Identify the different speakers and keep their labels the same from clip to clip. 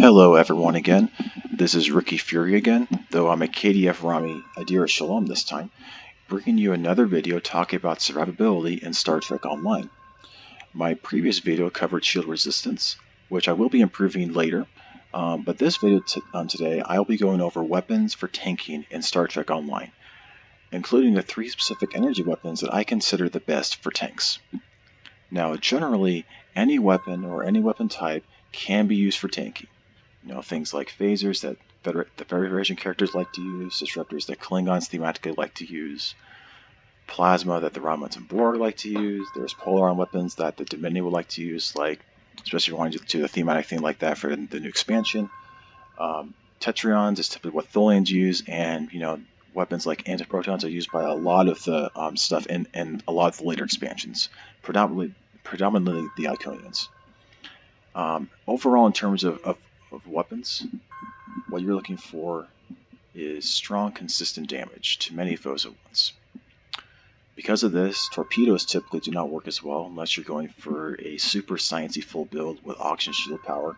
Speaker 1: Hello everyone again, this is Ricky Fury again, though I'm a KDF Rami Adira Shalom this time, bringing you another video talking about survivability in Star Trek Online. My previous video covered shield resistance, which I will be improving later, but this video today I'll be going over weapons for tanking in Star Trek Online, including the 3 specific energy weapons that I consider the best for tanks. Now generally, any weapon or any weapon type can be used for tanking. Things like phasers that the Federation characters like to use, disruptors that Klingons thematically like to use, plasma that the Romulans and Borg like to use. There's Polaron weapons that the Dominion would like to use, like especially if you want to do a thematic thing like that for the new expansion. Tetrions is typically what Tholians use, and weapons like antiprotons are used by a lot of the stuff in a lot of the later expansions, predominantly the Iconians. Overall, in terms of weapons, what you're looking for is strong, consistent damage to many foes at once. Because of this, torpedoes typically do not work as well unless you're going for a super sciencey full build with oxygen shield power,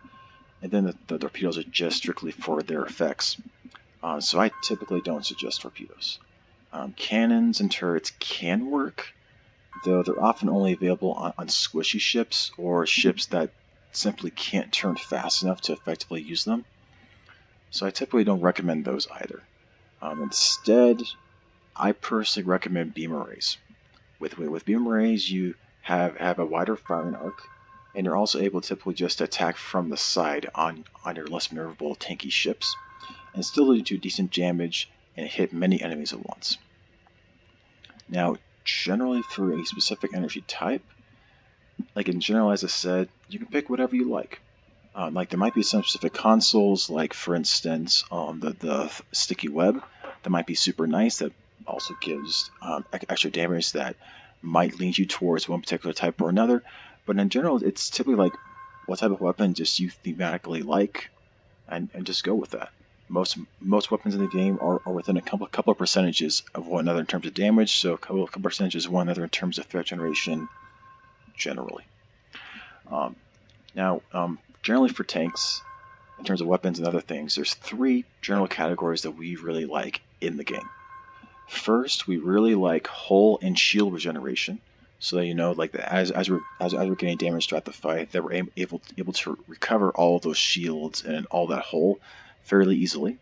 Speaker 1: and then the torpedoes are just strictly for their effects. So I typically don't suggest torpedoes. Cannons and turrets can work, though they're often only available on squishy ships or ships that simply can't turn fast enough to effectively use them. So I typically don't recommend those either. Instead, I personally recommend beam arrays. With beam arrays, you have a wider firing arc, and you're also able to typically just attack from the side on your less maneuverable tanky ships, and still do decent damage and hit many enemies at once. Now, generally for a specific energy type, like in general, as I said, you can pick whatever you like. Like there might be some specific consoles, like for instance, the sticky web, that might be super nice. That also gives extra damage that might lead you towards one particular type or another. But in general, it's typically like what type of weapon just you thematically like, and just go with that. Most weapons in the game are within a couple of percentages of one another in terms of damage, so a couple percentages of one another in terms of threat generation. Generally. Generally for tanks, in terms of weapons and other things, there's 3 general categories that we really like in the game. First, we really like hull and shield regeneration, so that like as we're getting damage throughout the fight, that we're able to recover all of those shields and all that hull fairly easily.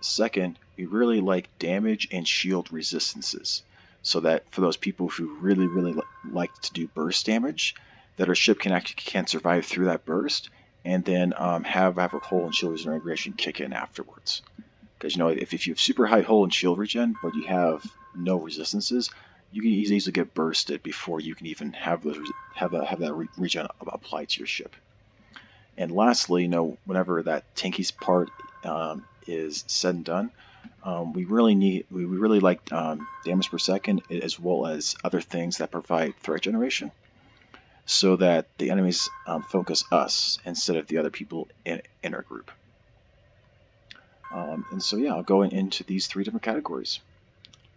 Speaker 1: Second, we really like damage and shield resistances, so that for those people who really like to do burst damage, that our ship can survive through that burst, and then have our hull and shield regeneration kick in afterwards. Because if you have super high hull and shield regen, but you have no resistances, you can easily get bursted before you can even have that regen applied to your ship. And lastly, whenever that tanky part is said and done, we really like damage per second, as well as other things that provide threat generation, so that the enemies focus us instead of the other people in our group. And so I'll go into these 3 different categories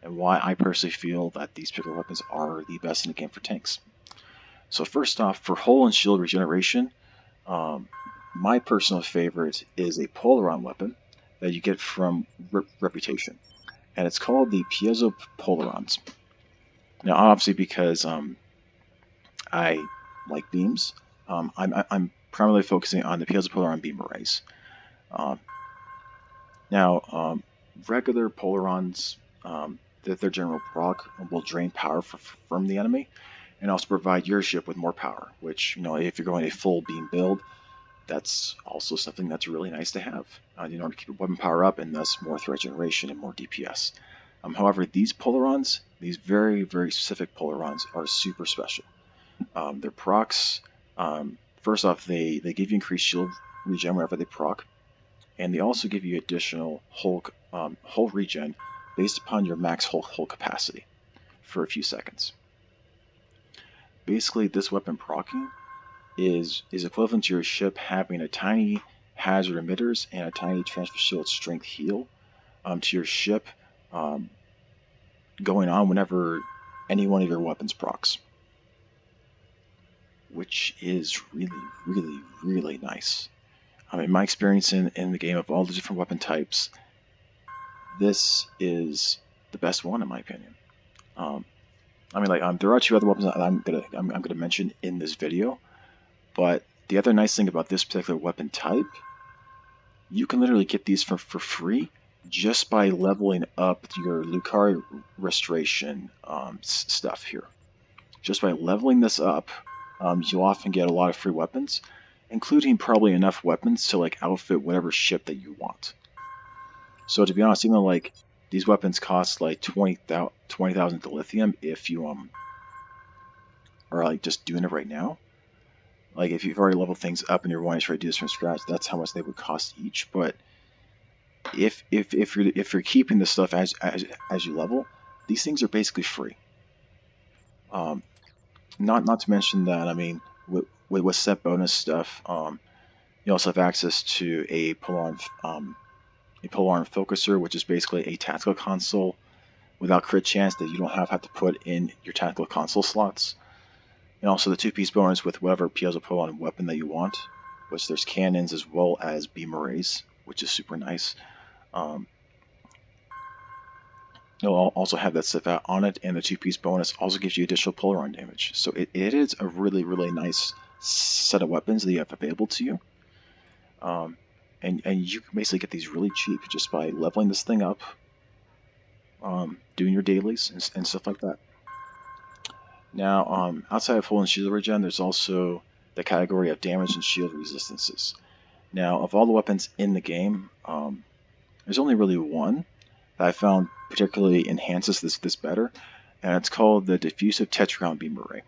Speaker 1: and why I personally feel that these particular weapons are the best in the game for tanks. So first off, for hull and shield regeneration, my personal favorite is a Polaron weapon that you get from Reputation, and it's called the Piezo Polerons. Now, obviously, because I like beams, I'm primarily focusing on the Piezo-Polaron beam arrays. Regular Polarons, their general proc will drain power from the enemy, and also provide your ship with more power. Which, if you're going a full beam build, that's also something that's really nice to have in order to keep your weapon power up, and thus more threat generation and more DPS. However, these Polarons, these very specific Polarons, are super special. Their procs, first off, they give you increased shield regen whenever they proc, and they also give you additional hull regen based upon your max hull capacity for a few seconds. Basically, this weapon proccing is equivalent to your ship having a tiny hazard emitters and a tiny transfer shield strength heal to your ship going on whenever any one of your weapons procs, which is really nice. In my experience in the game of all the different weapon types, this is the best one in my opinion. There are two other weapons that I'm gonna mention in this video, but the other nice thing about this particular weapon type, you can literally get these for free just by leveling up your Lucari restoration stuff here. Just by leveling this up, you'll often get a lot of free weapons, including probably enough weapons to like outfit whatever ship that you want. So to be honest, even though like these weapons cost like 20,000 dilithium if you are like just doing it right now. Like if you've already leveled things up and you're wanting to try to do this from scratch, that's how much they would cost each. But if you're keeping this stuff as you level, these things are basically free. Not to mention that, I mean, with set bonus stuff, you also have access to a Polaron focuser, which is basically a tactical console without crit chance that you don't have to put in your tactical console slots. And also the 2-piece bonus with whatever Piezo-Polaron weapon that you want, which there's cannons as well as beam arrays, which is super nice. You'll also have that stuff out on it, and the 2-piece bonus also gives you additional Polaron damage. So it is a really, really nice set of weapons that you have available to you. And you can basically get these really cheap just by leveling this thing up, doing your dailies and stuff like that. Now, outside of full and shield regen, there's also the category of damage and shield resistances. Now, of all the weapons in the game, there's only really one that I found particularly enhances this better, and it's called the Diffusive Tetragon Beam Array.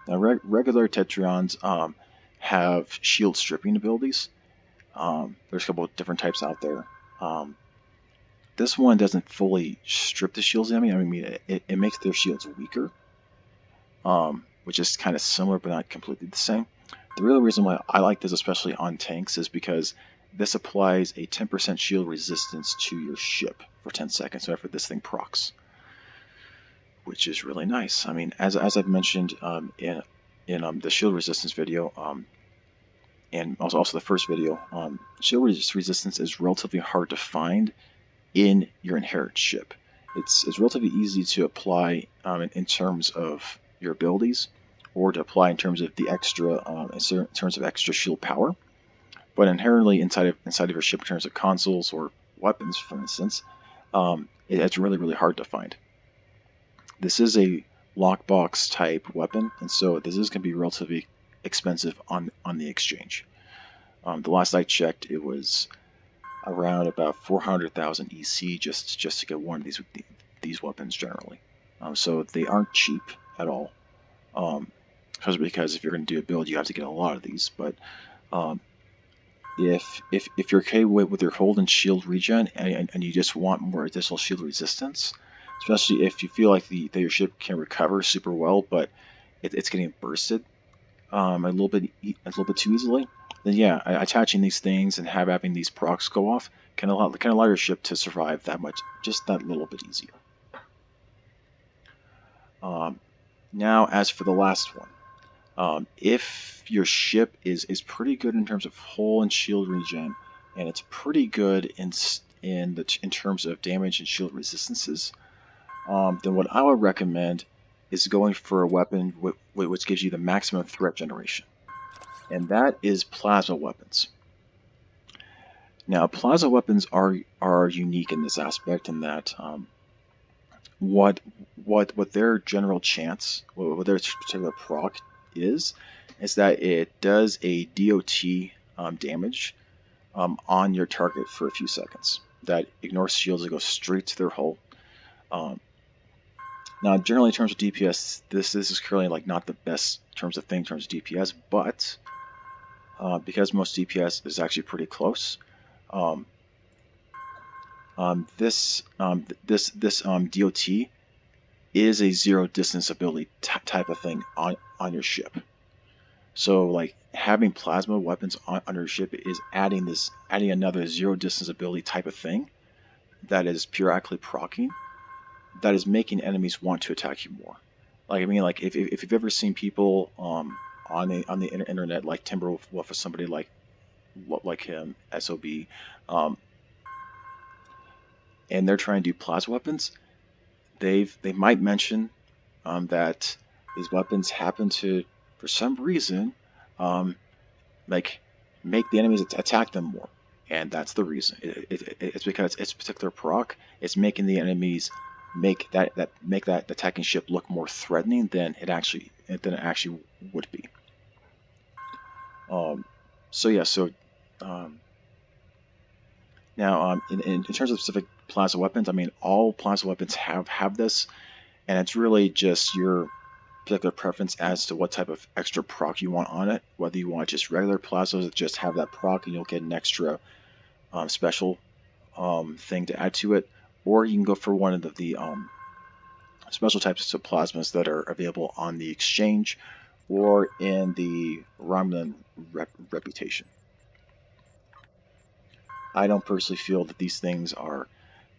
Speaker 1: Now, regular Tetragons have shield stripping abilities. There's a couple of different types out there. This one doesn't fully strip the shield's enemy. I mean, it makes their shields weaker, which is kind of similar but not completely the same. The real reason why I like this, especially on tanks, is because this applies a 10% shield resistance to your ship for 10 seconds whenever this thing procs, which is really nice. I mean, as I've mentioned in the shield resistance video, and also the first video, shield resistance is relatively hard to find in your inherent ship. It's relatively easy to apply in terms of your abilities, or to apply in terms of the extra in terms of extra shield power. But inherently inside of your ship, in terms of consoles or weapons, for instance, it's really, really hard to find. This is a lockbox type weapon, and so this is going to be relatively expensive on the exchange. The last I checked, it was around about 400,000 EC just to get one of these weapons generally. So they aren't cheap at all. Because if you're going to do a build, you have to get a lot of these. But if you're okay with your hold and shield regen, and you just want more additional shield resistance, especially if you feel like that your ship can recover super well, but it's getting bursted a little bit too easily, then yeah, attaching these things and having these procs go off can allow your ship to survive just that little bit easier. Now, as for the last one, if your ship is pretty good in terms of hull and shield regen, and it's pretty good in terms of damage and shield resistances, then what I would recommend is going for a weapon which gives you the maximum threat generation, and that is plasma weapons. Now, plasma weapons are unique in this aspect, in that what their general chance, what their particular proc is that it does a DOT damage on your target for a few seconds. That ignores shields and goes straight to their hull. Now, generally in terms of DPS, this is currently like not the best in terms of DPS, but because most DPS is actually pretty close, this DOT is a zero distance ability type of thing on your ship. So like having plasma weapons on your ship is adding another zero distance ability type of thing that is periodically proccing, that is making enemies want to attack you more. Like, I mean, like if you've ever seen people on the internet, like Timberwolf or somebody, like like him, SOB, um, and they're trying to do plasma weapons, they might mention that these weapons happen to, for some reason, um, like make the enemies attack them more, and that's the reason. It's because it's particular proc. It's making the enemies make that attacking ship look more threatening than it actually would be. So yeah, so um, now in terms of specific plasma weapons, I mean all plasma weapons have this, and it's really just your particular preference as to what type of extra proc you want on it. Whether you want just regular plasmas that just have that proc and you'll get an extra special thing to add to it, or you can go for one of the special types of plasmas that are available on the exchange or in the Romulan reputation. I don't personally feel that these things are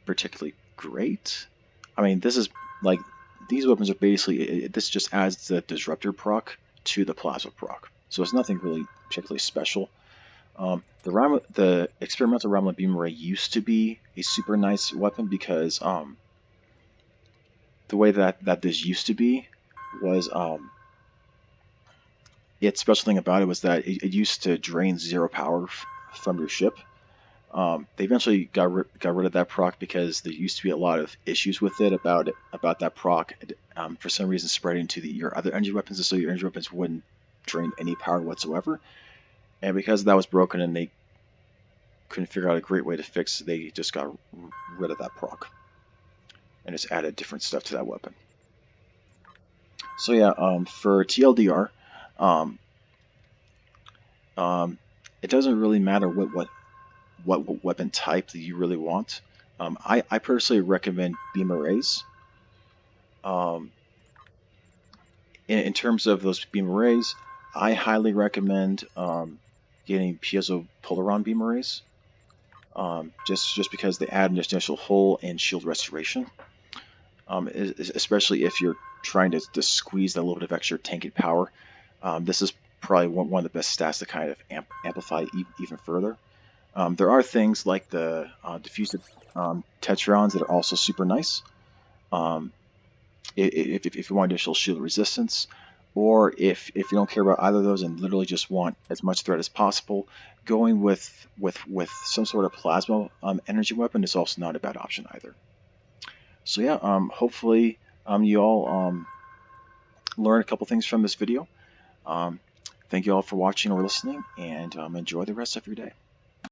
Speaker 1: particularly great. I mean, this is like these weapons are basically this just adds the disruptor proc to the plasma proc, so it's nothing really particularly special. The experimental Romulan beam array used to be a super nice weapon because the way that this used to be was its special thing about it was that it used to drain 0 power from your ship. They eventually got rid of that proc because there used to be a lot of issues with it about that proc. For some reason, spreading to your other energy weapons, so your energy weapons wouldn't drain any power whatsoever. And because that was broken and they couldn't figure out a great way to fix it, they just got rid of that proc and just added different stuff to that weapon. So yeah, for TLDR, um, it doesn't really matter what weapon type that you really want. I personally recommend beam arrays. Um, in terms of those beam arrays, I highly recommend getting Piezo-Polaron beam arrays, just because they add an additional hull and shield restoration, especially if you're trying to squeeze that little bit of extra tanking power. This is probably one of the best stats to kind of amplify even further. There are things like the diffused tetrons that are also super nice. Um, if you want additional shield resistance, or if you don't care about either of those and literally just want as much threat as possible, going with some sort of plasma energy weapon is also not a bad option either. So yeah, hopefully you all learn a couple things from this video. Thank you all for watching or listening, and enjoy the rest of your day.